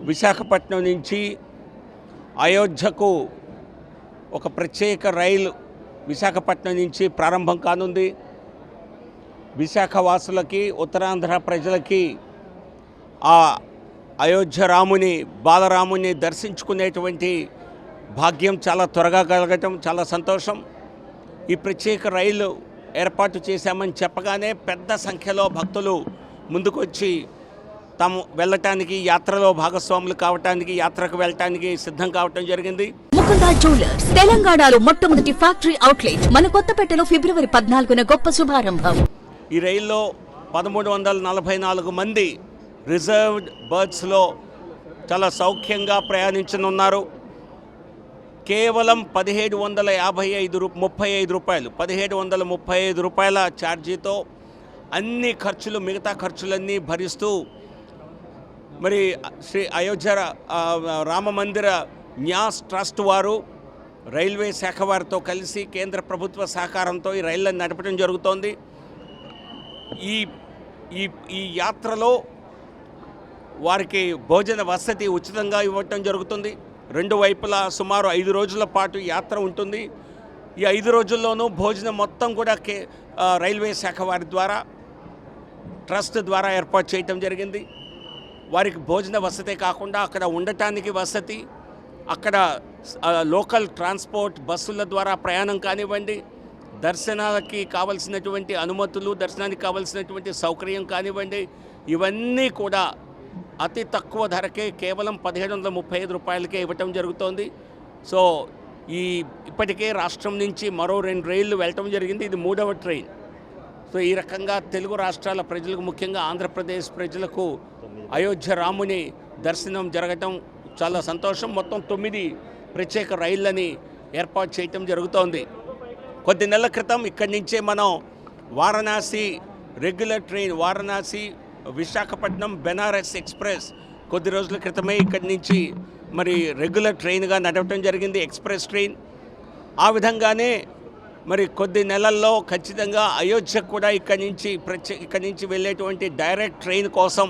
విశాఖపట్నం నుంచి అయోధ్యకు ఒక ప్రత్యేక రైలు విశాఖపట్నం నుంచి ప్రారంభం కానుంది. విశాఖ వాసులకి, ఉత్తరాంధ్ర ప్రజలకి ఆ అయోధ్య రాముని, బాలరాముని దర్శించుకునేటువంటి భాగ్యం చాలా త్వరగా కలగటం చాలా సంతోషం. ఈ ప్రత్యేక రైలు ఏర్పాటు చేశామని చెప్పగానే పెద్ద సంఖ్యలో భక్తులు ముందుకొచ్చి తాము వెళ్ళటానికి, యాత్రలో భాగస్వాములు కావటానికి, యాత్రకు వెళ్ళటానికి సిద్ధం కావటం జరిగింది. ముకుంద జ్యువెలర్స్ తెలంగాణలో మొట్టమొదటి ఫ్యాక్టరీ అవుట్లెట్ మన కొత్తపేటలో ఫిబ్రవరి 14న గొప్ప శుభారంభం. ఈ రైల్లో 1344 మంది రిజర్వ్డ్ బర్త్స్లో చాలా సౌఖ్యంగా ప్రయాణించనున్నారు. కేవలం 1735 రూపాయలు 1735 రూపాయల ఛార్జీతో అన్ని ఖర్చులు, మిగతా ఖర్చులన్నీ భరిస్తూ మరి శ్రీ అయోధ్య రామమందిర న్యాస్ ట్రస్ట్ వారు రైల్వే శాఖ వారితో కలిసి కేంద్ర ప్రభుత్వ సహకారంతో ఈ రైళ్లను నడపడం జరుగుతోంది. ఈ ఈ ఈ యాత్రలో వారికి భోజన వసతి ఉచితంగా ఇవ్వటం జరుగుతుంది. రెండు వైపులా సుమారు 5 రోజుల పాటు యాత్ర ఉంటుంది. ఈ 5 రోజుల్లోనూ భోజనం మొత్తం కూడా రైల్వే శాఖ వారి ద్వారా, ట్రస్ట్ ద్వారా ఏర్పాటు చేయటం జరిగింది. వారికి భోజన వసతే కాకుండా అక్కడ ఉండటానికి వసతి, అక్కడ లోకల్ ట్రాన్స్పోర్ట్ బస్సుల ద్వారా ప్రయాణం కానివ్వండి, దర్శనాలకి కావలసినటువంటి అనుమతులు, దర్శనానికి కావలసినటువంటి సౌకర్యం కానివ్వండి, ఇవన్నీ కూడా అతి తక్కువ ధరకే కేవలం 1735 రూపాయలకే ఇవ్వటం జరుగుతోంది. సో ఇప్పటికే రాష్ట్రం నుంచి మరో 2 రైళ్లు వెళ్ళటం జరిగింది. ఇది 3వ ట్రైన్. సో ఈ రకంగా తెలుగు రాష్ట్రాల ప్రజలకు, ముఖ్యంగా ఆంధ్రప్రదేశ్ ప్రజలకు అయోధ్య రాముని దర్శనం జరగటం చాలా సంతోషం. మొత్తం 9 ప్రత్యేక రైళ్ళని ఏర్పాటు చేయటం జరుగుతోంది. కొద్ది నెలల క్రితం ఇక్కడి నుంచే మనం Varanasi regular train, Varanasi Visakhapatnam Banaras express కొద్ది రోజుల క్రితమే ఇక్కడి నుంచి మరి రెగ్యులర్ ట్రైన్గా నడవటం జరిగింది, ఎక్స్ప్రెస్ ట్రైన్. ఆ విధంగానే మరి కొద్ది నెలల్లో ఖచ్చితంగా అయోధ్యకు కూడా ఇక్కడి నుంచి వెళ్ళేటువంటి డైరెక్ట్ ట్రైన్ కోసం,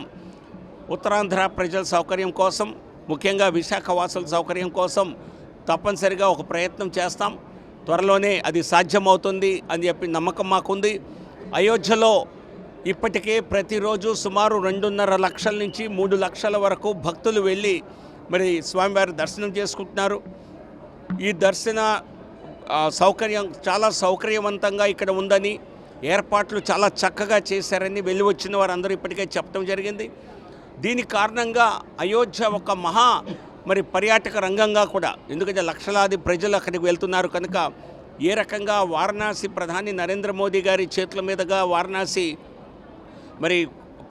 ఉత్తరాంధ్ర ప్రజల సౌకర్యం కోసం, ముఖ్యంగా విశాఖ వాసుల సౌకర్యం కోసం తప్పనిసరిగా ఒక ప్రయత్నం చేస్తాం. త్వరలోనే అది సాధ్యమవుతుంది అని చెప్పి నమ్మకం మాకుంది. అయోధ్యలో ఇప్పటికే ప్రతిరోజు సుమారు 2.5 లక్షల నుంచి 3 లక్షల వరకు భక్తులు వెళ్ళి మరి స్వామివారి దర్శనం చేసుకుంటున్నారు. ఈ దర్శన సౌకర్యం చాలా సౌకర్యవంతంగా ఇక్కడ ఉందని, ఏర్పాట్లు చాలా చక్కగా చేశారని వెళ్ళి వచ్చిన వారందరూ ఇప్పటికే చెప్పడం జరిగింది. దీని కారణంగా అయోధ్య ఒక మరి పర్యాటక రంగంగా కూడా, ఎందుకంటే లక్షలాది ప్రజలు అక్కడికి వెళ్తున్నారు కనుక, ఏ రకంగా వారణాసి ప్రధాని నరేంద్ర మోదీ గారి చేతుల మీదుగా వారణాసి మరి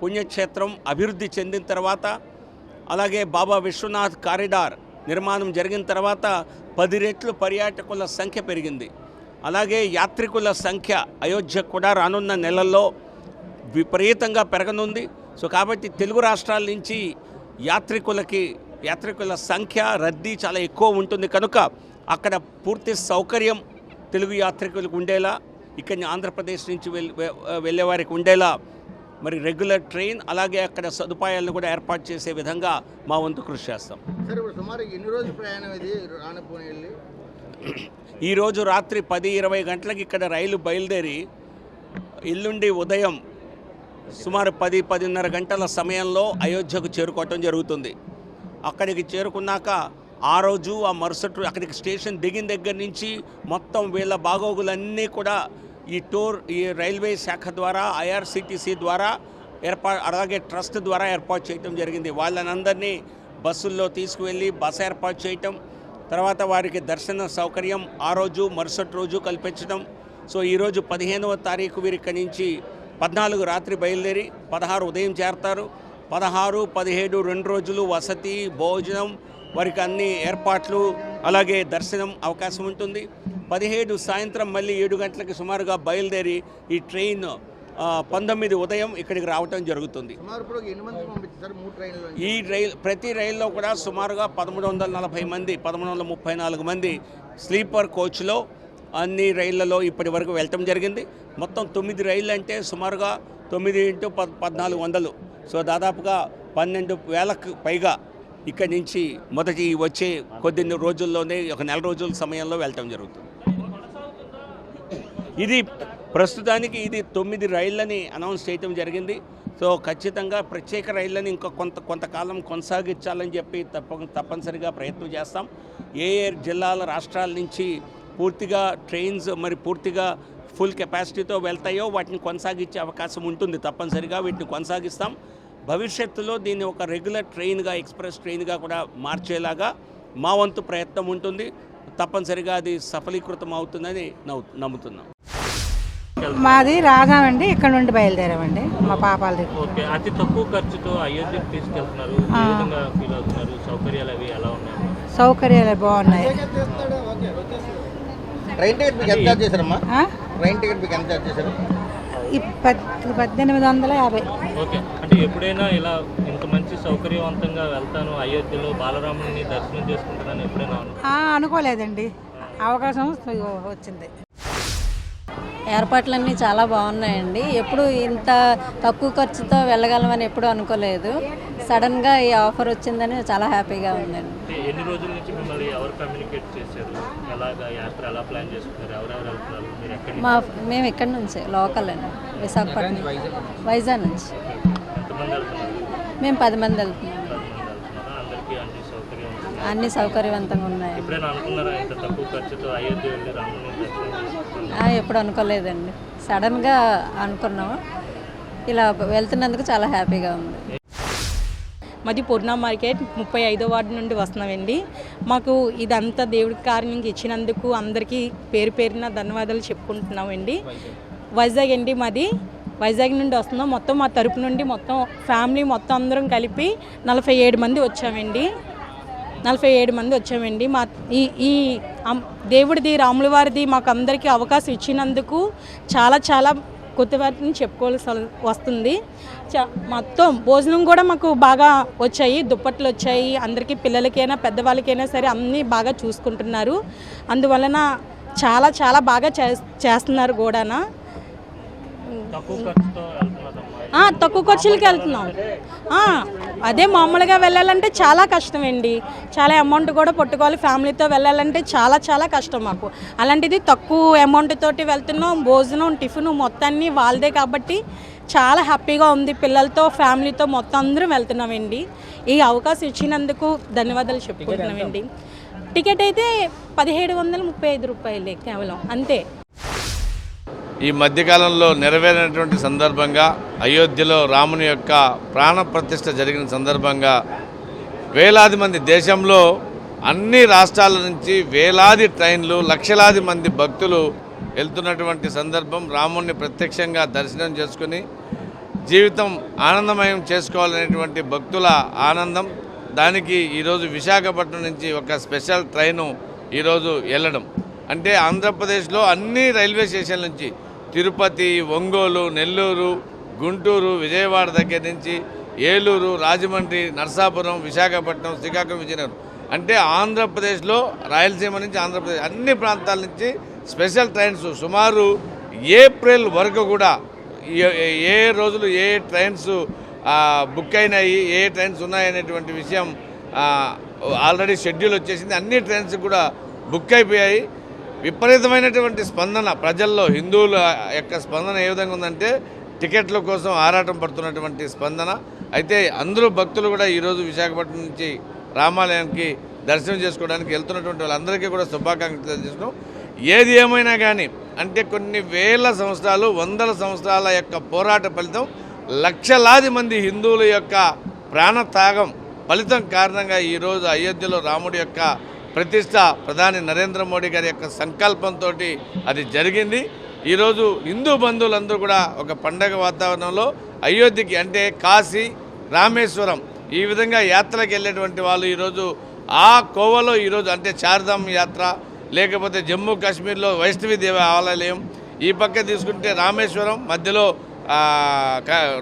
పుణ్యక్షేత్రం అభివృద్ధి చెందిన తర్వాత, అలాగే బాబా విశ్వనాథ్ కారిడార్ నిర్మాణం జరిగిన తర్వాత 10 రెట్లు పర్యాటకుల సంఖ్య పెరిగింది. అలాగే యాత్రికుల సంఖ్య అయోధ్య కూడా రానున్న నెలల్లో విపరీతంగా పెరగనుంది. సో కాబట్టి తెలుగు రాష్ట్రాల నుంచి యాత్రికుల సంఖ్య, రద్దీ చాలా ఎక్కువ ఉంటుంది కనుక అక్కడ పూర్తి సౌకర్యం తెలుగు యాత్రికులకు ఉండేలా, ఇక్కడి ఆంధ్రప్రదేశ్ నుంచి వెళ్ళే వారికి ఉండేలా మరి రెగ్యులర్ ట్రైన్, అలాగే అక్కడ సదుపాయాలను కూడా ఏర్పాటు చేసే విధంగా మా వంతు కృషి చేస్తాం. ఈరోజు రాత్రి 10-20 గంటలకు ఇక్కడ రైలు బయలుదేరి ఎల్లుండి ఉదయం సుమారు 10-10:30 గంటల సమయంలో అయోధ్యకు చేరుకోవటం జరుగుతుంది. అక్కడికి చేరుకున్నాక ఆ రోజు, ఆ మరుసటి అక్కడికి స్టేషన్ దిగిన దగ్గర నుంచి మొత్తం వీళ్ళ బాగోగులన్నీ కూడా ఈ రైల్వే శాఖ ద్వారా, ఐఆర్సిటీసీ ద్వారా అలాగే ట్రస్ట్ ద్వారా ఏర్పాటు చేయటం జరిగింది. వాళ్ళనందరినీ బస్సుల్లో తీసుకువెళ్ళి బస ఏర్పాటు చేయటం, తర్వాత వారికి దర్శన సౌకర్యం ఆ రోజు, మరుసటి రోజు కల్పించడం. సో ఈరోజు 15వ తారీఖు వీరి ఇక్కడి నుంచి 14 రాత్రి బయలుదేరి 16 ఉదయం చేరతారు. 16, 17 2 రోజులు వసతి, భోజనం, వారికి అన్ని ఏర్పాట్లు, అలాగే దర్శనం అవకాశం ఉంటుంది. 17 సాయంత్రం మళ్ళీ 7 గంటలకు సుమారుగా బయలుదేరి ఈ ట్రైన్ 19 ఉదయం ఇక్కడికి రావటం జరుగుతుంది. ఈ ప్రతి రైల్లో కూడా సుమారుగా 1340 మంది, 1334 మంది స్లీపర్ కోచ్లో అన్ని రైళ్లలో ఇప్పటి వరకు వెళ్ళటం జరిగింది. మొత్తం 9 రైళ్ళు అంటే సుమారుగా 9 × 1400, సో దాదాపుగా 12,000కు పైగా ఇక్కడి నుంచి మొదటి వచ్చే కొద్ది రోజుల్లోనే ఒక నెల రోజుల సమయంలో వెళ్ళటం జరుగుతుంది. ఇది ప్రస్తుతానికి ఇది 9 రైళ్ళని అనౌన్స్ చేయటం జరిగింది. సో ఖచ్చితంగా ప్రత్యేక రైళ్ళని ఇంకా కొంతకాలం కొనసాగించాలని చెప్పి తప్పనిసరిగా ప్రయత్నం చేస్తాం. ఏ జిల్లాల రాష్ట్రాల నుంచి పూర్తిగా ట్రైన్స్ మరి పూర్తిగా ఫుల్ కెపాసిటీతో వెళ్తాయో వాటిని కొనసాగించే అవకాశం ఉంటుంది. తప్పనిసరిగా వీటిని కొనసాగిస్తాం. భవిష్యత్తులో దీన్ని ఒక రెగ్యులర్ ట్రైన్గా, ఎక్స్ప్రెస్ ట్రైన్గా కూడా మార్చేలాగా మా వంతు ప్రయత్నం ఉంటుంది. తప్పనిసరిగా అది సఫలీకృతం అవుతుందని నమ్ముతున్నాం. మాది రాగాం అండి, ఇక్కడ నుండి బయలుదేరామండి మా పాపాల దగ్గర. ఓకే, అతి తక్కువ ఖర్చుతో అయోధ్యకు తీసుకెళ్తున్నారు. ఏ విధంగా ఫీల్ అవుతున్నారు? సౌకర్యాలు అవి ఎలా ఉన్నాయి? సౌకర్యాలు బాగున్నాయి. ట్రైన్ టికెట్ మీకు ఎంత ఛార్జ్ చేశారమ్మా? ట్రైన్ టికెట్ మీకు ఎంత ఛార్జ్ చేశారు? 1850. ఓకే, అంటే ఎప్పుడైనా ఇలా ఇంత మంచి సౌకర్యవంతంగా వెళ్తాను అయోధ్యలో బాలరాముని దర్శనం చేసుకుంటానని ఎప్పుడైనా అనుకోలేదండి, అవకాశం వచ్చింది. ఏర్పాట్లన్నీ చాలా బాగున్నాయండి. ఎప్పుడు ఇంత తక్కువ ఖర్చుతో వెళ్ళగలమని ఎప్పుడు అనుకోలేదు. సడన్గా ఈ ఆఫర్ వచ్చిందని చాలా హ్యాపీగా ఉందండి. ఎన్ని రోజుల నుంచి మిమ్మల్ని ఎవరు కమ్యూనికేట్ చేశారు? ఎలాగా యాత్ర ఎలా ప్లాన్ చేసుకున్నారు? ఎవరెవరు వెళ్తున్నారు? మీరు ఎక్కడి మేము ఇక్కడ నుంచి లోకల్ అండి, విశాఖపట్నం, వైజాగ్ నుంచి. ఎంతమంది వెళ్తున్నారు? మేము 10 మంది వెళ్తున్నాం. అందరికీ అన్ని సౌకర్యం ఉంటుంది? అన్ని సౌకర్యవంతంగా ఉన్నాయి. ఎప్పుడైనా అనుకున్నారా ఇంత తక్కువ ఖర్చుతో అయోధ్య వెళ్ళి రాముని దర్శనం చేసుకుంటారు? ఎప్పుడు అనుకోలేదండి, సడన్గా అనుకున్నాము. ఇలా వెళ్తున్నందుకు చాలా హ్యాపీగా ఉంది. మాది పూర్ణ మార్కెట్ 35వ వార్డు నుండి వస్తున్నామండి. మాకు ఇదంతా దేవుడికి కారణం ఇచ్చినందుకు అందరికీ పేరు పేరున ధన్యవాదాలు చెప్పుకుంటున్నామండి. వైజాగ్ అండి, మాది వైజాగ్ నుండి వస్తున్నాం. మొత్తం మా తరపు నుండి మొత్తం ఫ్యామిలీ మొత్తం అందరం కలిపి 47 మంది వచ్చామండి. 47 మంది వచ్చామండి. మా ఈ దేవుడిది, రాముల వారిది మాకు అందరికీ అవకాశం ఇచ్చినందుకు చాలా చాలా కొత్తవారిని చెప్పుకోవాల్సి వస్తుంది. మొత్తం భోజనం కూడా మాకు బాగా వచ్చాయి, దుప్పట్లు వచ్చాయి. అందరికీ పిల్లలకైనా పెద్దవాళ్ళకైనా సరే అన్నీ బాగా చూసుకుంటున్నారు. అందువలన చాలా చాలా బాగా చేస్తున్నారు కూడానా. తక్కువ ఖర్చులకి వెళ్తున్నాం. అదే మామూలుగా వెళ్ళాలంటే చాలా కష్టం అండి. చాలా అమౌంట్ కూడా పట్టుకోవాలి. ఫ్యామిలీతో వెళ్ళాలంటే చాలా చాలా కష్టం మాకు. అలాంటిది తక్కువ అమౌంట్ తోటి వెళ్తున్నాం. భోజనం, టిఫిన్ మొత్తాన్ని వాళ్ళదే కాబట్టి చాలా హ్యాపీగా ఉంది. పిల్లలతో, ఫ్యామిలీతో మొత్తం అందరం వెళ్తున్నామండి. ఈ అవకాశం ఇచ్చినందుకు ధన్యవాదాలు చెప్పుకుంటున్నామండి. టికెట్ అయితే 1735 రూపాయలే కేవలం, అంతే. ఈ మధ్యకాలంలో నెరవేరినటువంటి సందర్భంగా అయోధ్యలో రాముని యొక్క ప్రాణ ప్రతిష్ఠ జరిగిన సందర్భంగా వేలాది మంది, దేశంలో అన్ని రాష్ట్రాల నుంచి వేలాది ట్రైన్లు, లక్షలాది మంది భక్తులు వెళ్తున్నటువంటి సందర్భం. రాముని ప్రత్యక్షంగా దర్శనం చేసుకుని జీవితం ఆనందమయం చేసుకోవాలనేటువంటి భక్తుల ఆనందం. దానికి ఈరోజు విశాఖపట్నం నుంచి ఒక స్పెషల్ ట్రైను ఈరోజు వెళ్ళడం అంటే ఆంధ్రప్రదేశ్లో అన్ని రైల్వే స్టేషన్ల నుంచి తిరుపతి, ఒంగోలు, నెల్లూరు, గుంటూరు, విజయవాడ దగ్గర నుంచి ఏలూరు, రాజమండ్రి, నరసాపురం, విశాఖపట్నం, శ్రీకాకుళం, విజయనగరం అంటే ఆంధ్రప్రదేశ్లో రాయలసీమ నుంచి ఆంధ్రప్రదేశ్ అన్ని ప్రాంతాల నుంచి స్పెషల్ ట్రైన్స్ సుమారు ఏప్రిల్ వరకు కూడా ఏ రోజులు ఏ ట్రైన్స్ బుక్ అయినాయి, ఏ ట్రైన్స్ ఉన్నాయనేటువంటి విషయం ఆల్రెడీ షెడ్యూల్ వచ్చేసింది. అన్ని ట్రైన్స్ కూడా బుక్ అయిపోయాయి. విపరీతమైనటువంటి స్పందన ప్రజల్లో, హిందువుల యొక్క స్పందన ఏ విధంగా ఉందంటే టికెట్ల కోసం ఆరాటం పడుతున్నటువంటి స్పందన. అయితే అందరూ భక్తులు కూడా ఈరోజు విశాఖపట్నం నుంచి రామాలయానికి దర్శనం చేసుకోవడానికి వెళ్తున్నటువంటి వాళ్ళందరికీ కూడా శుభాకాంక్షలు తెలియజేస్తున్నాం. ఏది ఏమైనా కానీ అంటే కొన్ని వేల సంవత్సరాలు, వందల సంవత్సరాల యొక్క పోరాట ఫలితం, లక్షలాది మంది హిందువుల యొక్క ప్రాణత్యాగం ఫలితం కారణంగా ఈరోజు అయోధ్యలో రాముడి యొక్క ప్రతిష్ట ప్రధాని నరేంద్ర మోడీ గారి యొక్క సంకల్పంతో అది జరిగింది. ఈరోజు హిందూ బంధువులందరూ కూడా ఒక పండగ వాతావరణంలో అయోధ్యకి అంటే కాశీ, రామేశ్వరం ఈ విధంగా యాత్రలకు వెళ్ళేటువంటి వాళ్ళు ఈరోజు ఆ కోవలో ఈరోజు అంటే చార్ధామ్ యాత్ర, లేకపోతే జమ్మూ కాశ్మీర్లో వైష్ణవి దేవి ఆలయం, ఈ పక్క తీసుకుంటే రామేశ్వరం, మధ్యలో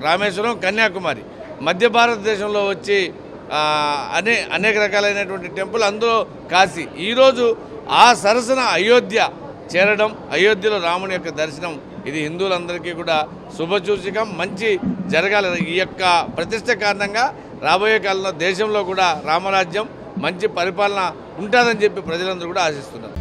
రామేశ్వరం, కన్యాకుమారి, మధ్య భారతదేశంలో వచ్చి అనేక రకాలైనటువంటి టెంపుల్, అందులో కాశీ. ఈరోజు ఆ సరసన అయోధ్య చేరడం, అయోధ్యలో రాముని యొక్క దర్శనం, ఇది హిందువులందరికీ కూడా శుభసూచకం. మంచి జరగాలి. ఈ యొక్క ప్రతిష్ట కారణంగా రాబోయే కాలంలో దేశంలో కూడా రామరాజ్యం మంచి పరిపాలన ఉంటుందని చెప్పి ప్రజలందరూ కూడా ఆశిస్తున్నారు.